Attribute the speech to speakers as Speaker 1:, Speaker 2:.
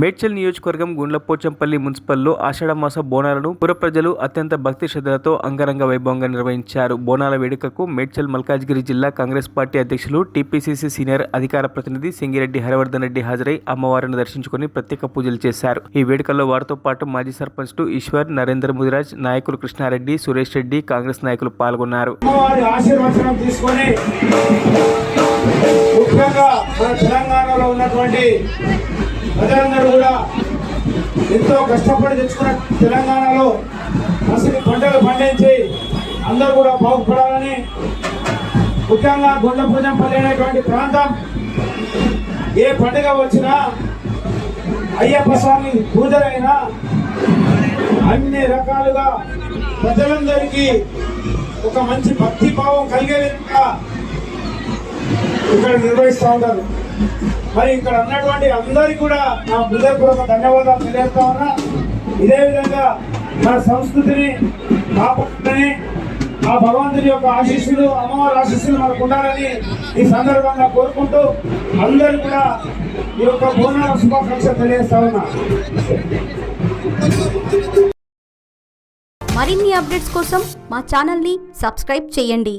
Speaker 1: మేడ్చల్ నియోజకవర్గం గుండ్లపోచంపల్లి మున్సిపల్లో ఆషాఢమాస బోనాలను పుర ప్రజలు అత్యంత భక్తి శ్రద్ధలతో అంగరంగ వైభవంగా నిర్వహించారు. బోనాల వేడుకకు మేడ్చల్ మల్కాజ్గిరి జిల్లా కాంగ్రెస్ పార్టీ అధ్యక్షులు టీపీసీసీ సీనియర్ అధికార ప్రతినిధి సింగిరెడ్డి హరివర్ధన్ రెడ్డి హాజరై అమ్మవారిని దర్శించుకుని ప్రత్యేక పూజలు చేశారు. ఈ వేడుకల్లో వారితో పాటు మాజీ సర్పంచ్ ఈశ్వర్, నరేంద్ర ముదిరాజ్, నాయకులు కృష్ణారెడ్డి, సురేష్ రెడ్డి, కాంగ్రెస్ నాయకులు పాల్గొన్నారు.
Speaker 2: ముఖ్యంగా మన తెలంగాణలో ఉన్నటువంటి ప్రజలందరూ కూడా ఎంతో కష్టపడి తెచ్చుకున్న తెలంగాణలో అసలు పంటలు పండించి అందరూ కూడా బాగుపడాలని, ముఖ్యంగా గుండ్లపోచంపల్లి అనేటువంటి ప్రాంతం ఏ పండుగ వచ్చినా, అయ్యప్ప స్వామి పూజలైనా అన్ని రకాలుగా ప్రజలందరికీ ఒక మంచి భక్తి భావం కలిగే విధంగా ఇక్కడ నిర్వహిస్తూ ఉంటారు. మరి ఇక్కడ ఉన్నటువంటి అందరికీ కూడా నా హృదయపూర్వక ధన్యవాదాలు తెలియజేస్తా ఉన్నా. ఇదే విధంగా మన సంస్కృతిని కాపాడుకొని ఆ భగవంతుని యొక్క ఆశీస్సులు, అమ్మవారి ఆశీస్సులు మనకు ఉండాలని ఈ సందర్భంగా కోరుకుంటూ అందరూ కూడా ఈ యొక్క బోనాల శుభాకాంక్షలు తెలియజేస్తా ఉన్నా.
Speaker 3: మరిన్ని అప్డేట్స్ కోసం మా ఛానల్ని సబ్స్క్రైబ్ చేయండి.